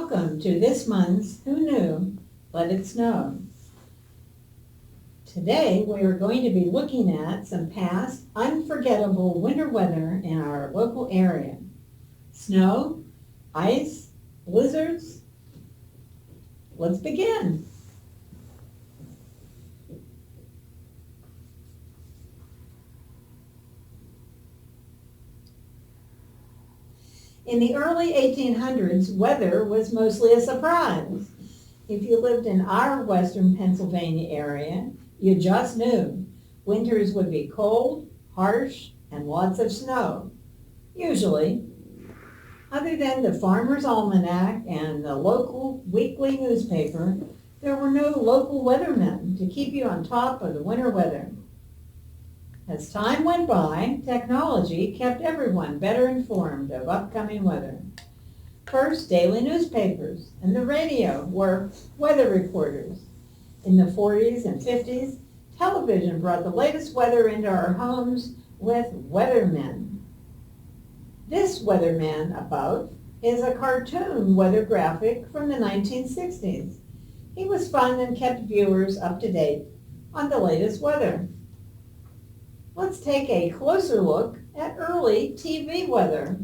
Welcome to this month's Who Knew? Let It Snow. Today we are going to be looking at some past unforgettable winter weather in our local area. Snow, ice, blizzards. Let's begin. In the early 1800s, weather was mostly a surprise. If you lived in our western Pennsylvania area, you just knew winters would be cold, harsh, and lots of snow, usually. Other than the Farmer's Almanac and the local weekly newspaper, there were no local weathermen to keep you on top of the winter weather. As time went by, technology kept everyone better informed of upcoming weather. First, daily newspapers and the radio were weather reporters. In the 40s and 50s, television brought the latest weather into our homes with weathermen. This weatherman about is a cartoon weather graphic from the 1960s. He was fun and kept viewers up to date on the latest weather. Let's take a closer look at early TV weather.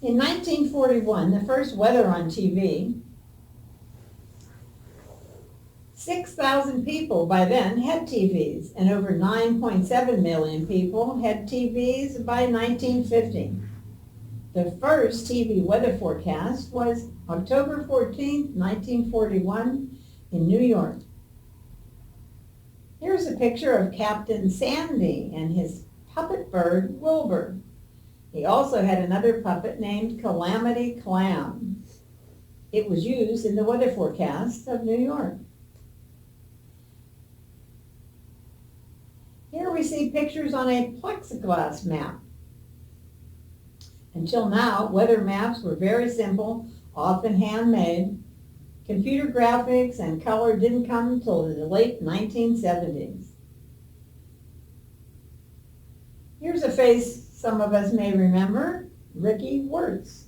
In 1941, the first weather on TV, 6,000 people by then had TVs, and over 9.7 million people had TVs by 1950. The first TV weather forecast was October 14, 1941, in New York. Here's a picture of Captain Sandy and his puppet bird, Wilbur. He also had another puppet named Calamity Clam. It was used in the weather forecast of New York. Here we see pictures on a plexiglass map. Until now, weather maps were very simple, often handmade. Computer graphics and color didn't come until the late 1970s. Here's a face some of us may remember, Ricky Wirtz.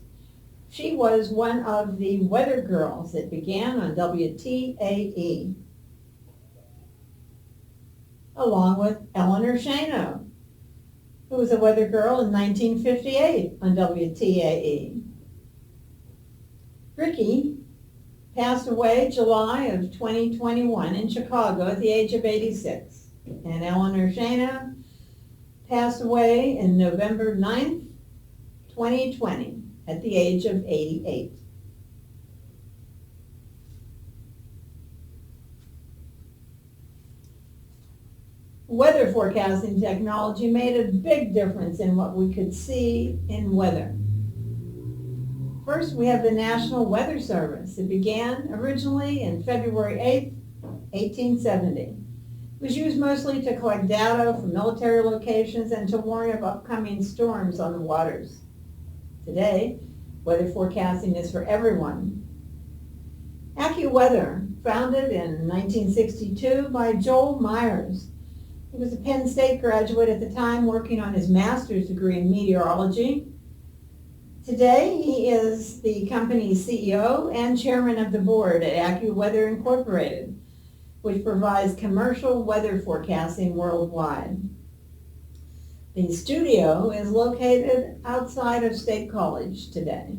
She was one of the weather girls that began on WTAE, along with Eleanor Shano, who was a weather girl in 1958 on WTAE. Ricky passed away July of 2021 in Chicago at the age of 86, and Eleanor Shano passed away in November 9th, 2020 at the age of 88. Weather forecasting technology made a big difference in what we could see in weather. First, we have the National Weather Service. It began originally in February 8, 1870. It was used mostly to collect data from military locations and to warn of upcoming storms on the waters. Today, weather forecasting is for everyone. AccuWeather, founded in 1962 by Joel Myers. He was a Penn State graduate at the time working on his master's degree in meteorology. Today, he is the company's CEO and chairman of the board at AccuWeather Incorporated, which provides commercial weather forecasting worldwide. The studio is located outside of State College today.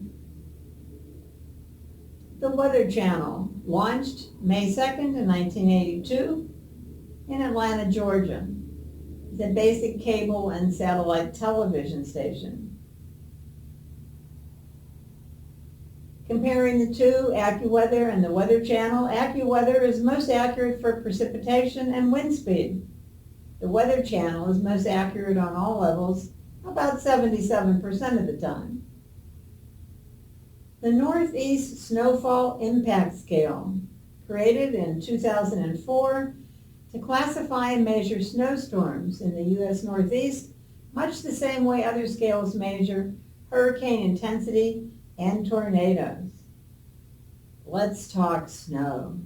The Weather Channel, launched May 2nd in 1982 in Atlanta, Georgia. It's a basic cable and satellite television station. Comparing the two, AccuWeather and the Weather Channel, AccuWeather is most accurate for precipitation and wind speed. The Weather Channel is most accurate on all levels, about 77% of the time. The Northeast Snowfall Impact Scale, created in 2004 to classify and measure snowstorms in the U.S. Northeast, much the same way other scales measure hurricane intensity and tornadoes. Let's talk snow.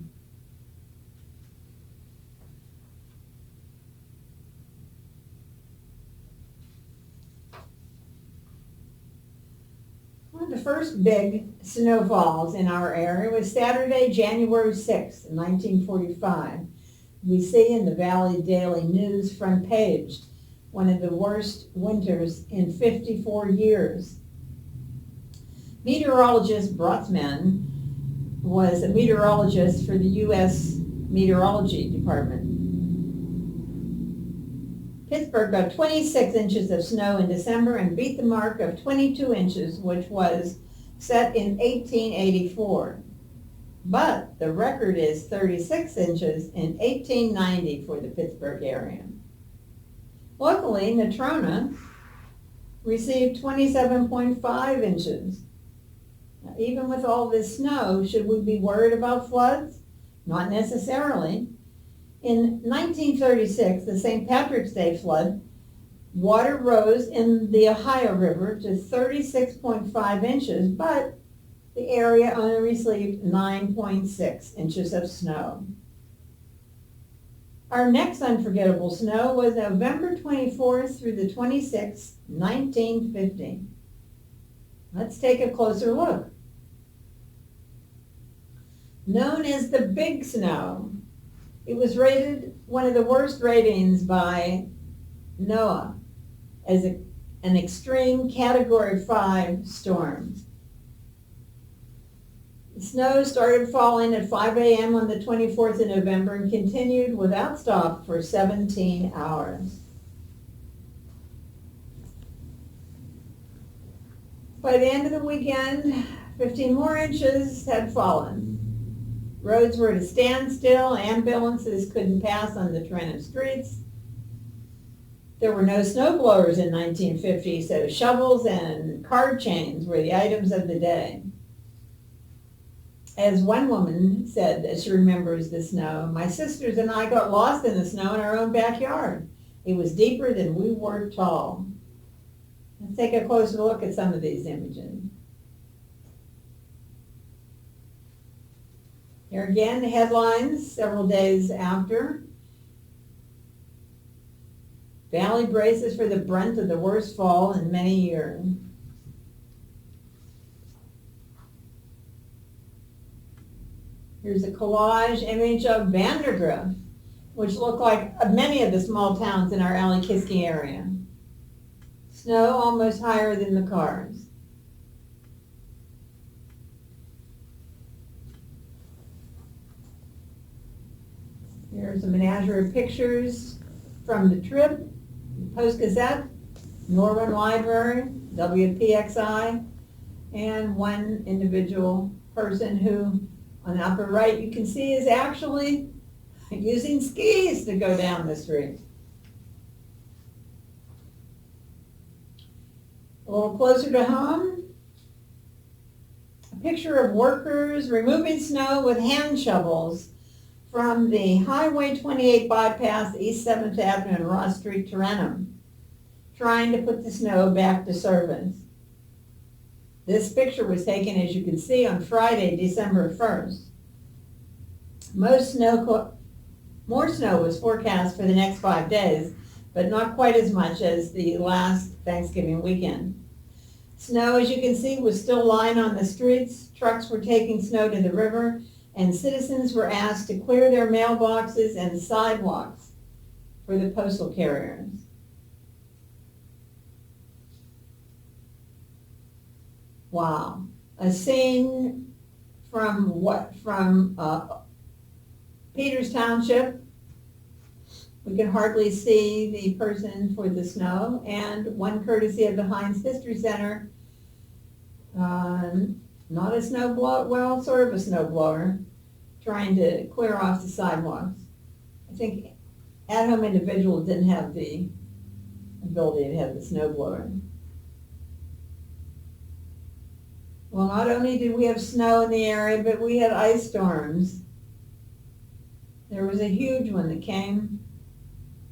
of the first big snowfalls in our area was Saturday, January 6th, 1945. We see in the Valley Daily News front page, one of the worst winters in 54 years. Meteorologist Brotzman was a meteorologist for the U.S. Meteorology Department. Pittsburgh got 26 inches of snow in December and beat the mark of 22 inches, which was set in 1884. But the record is 36 inches in 1890 for the Pittsburgh area. Luckily, Natrona received 27.5 inches. Now, even with all this snow, should we be worried about floods? Not necessarily. In 1936, the St. Patrick's Day flood, water rose in the Ohio River to 36.5 inches, but the area only received 9.6 inches of snow. Our next unforgettable snow was November 24th through the 26th, 1950. Let's take a closer look. Known as the Big Snow, it was rated one of the worst ratings by NOAA as an extreme Category 5 storm. The snow started falling at 5 a.m. on the 24th of November and continued without stop for 17 hours. By the end of the weekend, 15 more inches had fallen. Roads were at a standstill. Ambulances couldn't pass on the Trenton streets. There were no snow blowers in 1950, so shovels and card chains were the items of the day. As one woman said that she remembers the snow, "My sisters and I got lost in the snow in our own backyard. It was deeper than we were tall." Let's take a closer look at some of these images. Here again, the headlines several days after. Valley braces for the brunt of the worst fall in many years. Here's a collage image of Vandergrift, which look like many of the small towns in our Allegheny area. Snow almost higher than the cars. Here's a menagerie of pictures from the trip, Post-Gazette, Norwin Library, WPXI, and one individual person who, on the upper right, you can see is actually using skis to go down the street. A little closer to home, a picture of workers removing snow with hand shovels from the Highway 28 bypass, East 7th Avenue and Ross Street, Tarentum, trying to put the snow back to service. This picture was taken, as you can see, on Friday, December 1st. More snow was forecast for the next 5 days, but not quite as much as the last Thanksgiving weekend. Snow, as you can see, was still lying on the streets. Trucks were taking snow to the river, and citizens were asked to clear their mailboxes and sidewalks for the postal carriers. Wow. A scene from Peters Township. We can hardly see the person for the snow, and one courtesy of the Heinz History Center. Not a snow blower, well, sort of a snow blower, trying to clear off the sidewalks. I think at-home individuals didn't have the ability to have the snow blower. Well, not only did we have snow in the area, but we had ice storms. There was a huge one that came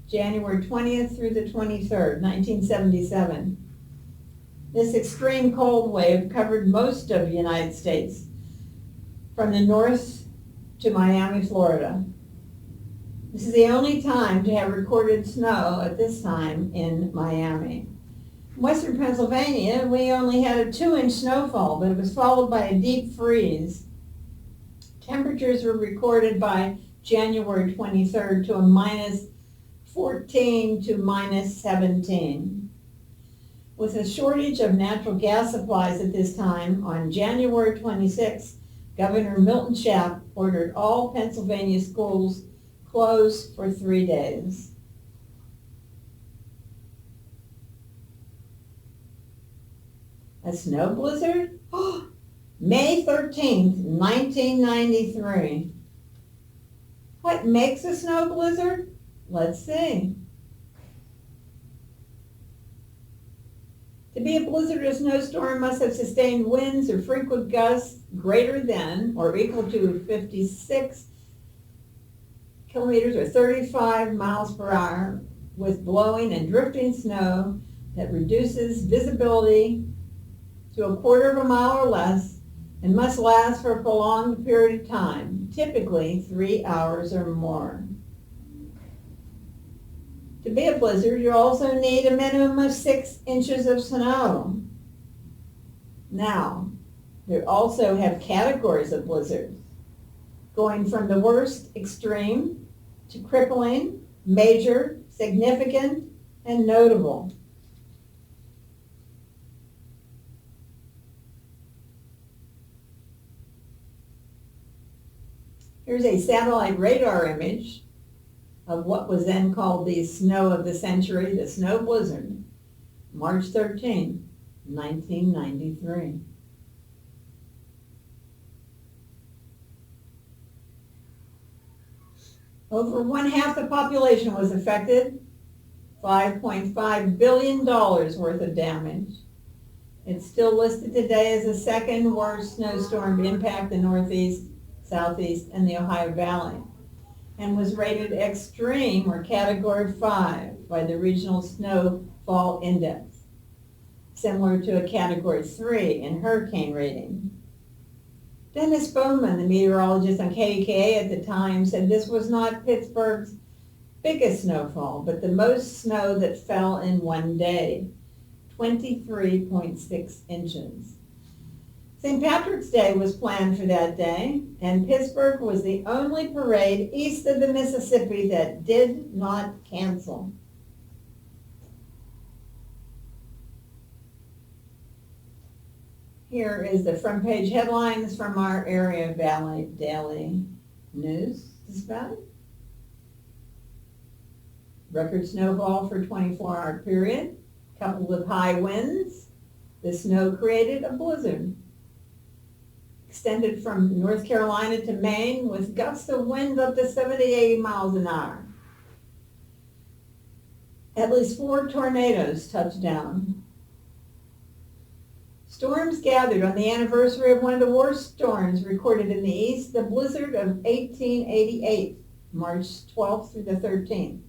January 20th through the 23rd, 1977. This extreme cold wave covered most of the United States, from the north to Miami, Florida. This is the only time to have recorded snow at this time in Miami. Western Pennsylvania, we only had a 2-inch snowfall, but it was followed by a deep freeze. Temperatures were recorded by January 23rd to a minus 14 to minus 17. With a shortage of natural gas supplies at this time, on January 26th, Governor Milton Schaaf ordered all Pennsylvania schools closed for 3 days. A snow blizzard? May 13th, 1993. What makes a snow blizzard? Let's see. To be a blizzard or snowstorm must have sustained winds or frequent gusts greater than or equal to 56 kilometers or 35 miles per hour, with blowing and drifting snow that reduces visibility to a quarter of a mile or less, and must last for a prolonged period of time, typically 3 hours or more. To be a blizzard, you also need a minimum of 6 inches of snow. Now, they also have categories of blizzards, going from the worst extreme to crippling, major, significant, and notable. Here's a satellite radar image of what was then called the snow of the century, the snow blizzard, March 13, 1993. Over 1/2 the population was affected, $5.5 billion worth of damage. It's still listed today as the second worst snowstorm to impact the Northeast, Southeast, and the Ohio Valley, and was rated extreme or category 5 by the Regional Snowfall Index, similar to a category 3 in hurricane rating. Dennis Bowman, the meteorologist on KDKA at the time, said this was not Pittsburgh's biggest snowfall, but the most snow that fell in one day, 23.6 inches. St. Patrick's Day was planned for that day, and Pittsburgh was the only parade east of the Mississippi that did not cancel. Here is the front page headlines from our Area Valley Daily News Dispatch. Record snowfall for 24-hour period, coupled with high winds. The snow created a blizzard. Extended from North Carolina to Maine with gusts of wind up to 70, 80 miles an hour. At least 4 tornadoes touched down. Storms gathered on the anniversary of one of the worst storms recorded in the East, the blizzard of 1888, March 12th through the 13th.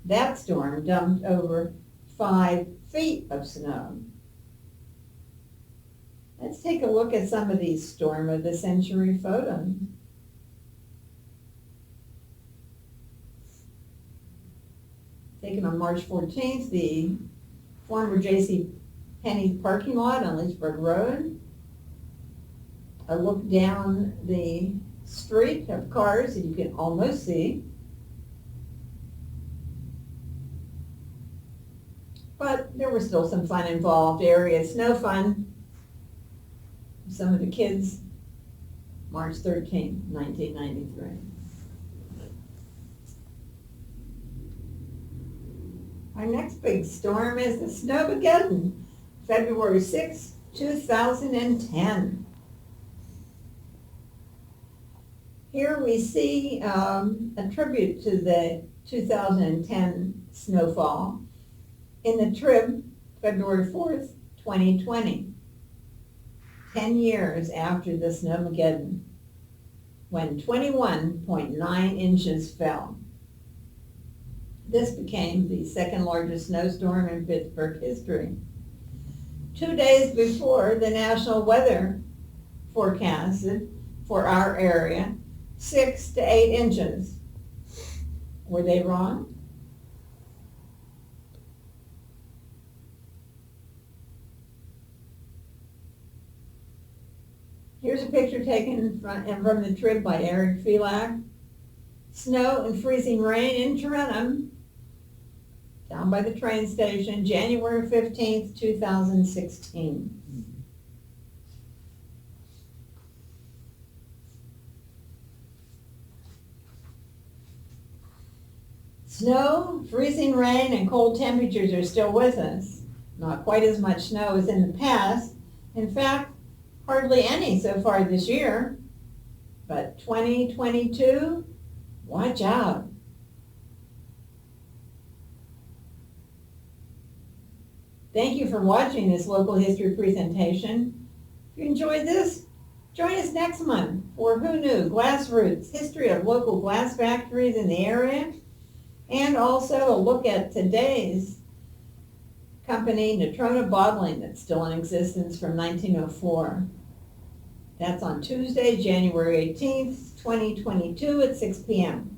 That storm dumped over 5 feet of snow. Let's take a look at some of these storm of the century photos. Taken on March 14th, the former J.C. Penney parking lot on Lynchburg Road. A look down the street of cars that you can almost see. But there was still some fun involved. Area snow fun. Some of the kids, March 13, 1993. Our next big storm is the Snowmageddon, February 6, 2010. Here we see a tribute to the 2010 snowfall in the Trib, February 4th, 2020. 10 years after the Snowmageddon, when 21.9 inches fell. This became the second largest snowstorm in Pittsburgh history. 2 days before, the National Weather forecasted for our area 6 to 8 inches. Were they wrong? Here's a picture taken from the trip by Eric Felak. Snow and freezing rain in Tarentum, down by the train station, January 15th, 2016. Snow, freezing rain, and cold temperatures are still with us. Not quite as much snow as in the past. In fact, hardly any so far this year. But 2022, watch out. Thank you for watching this local history presentation. If you enjoyed this, join us next month for Who Knew? Glass Roots, history of local glass factories in the area, and also a look at today's company, Natrona Bottling, that's still in existence from 1904. That's on Tuesday, January 18th, 2022 at 6 p.m.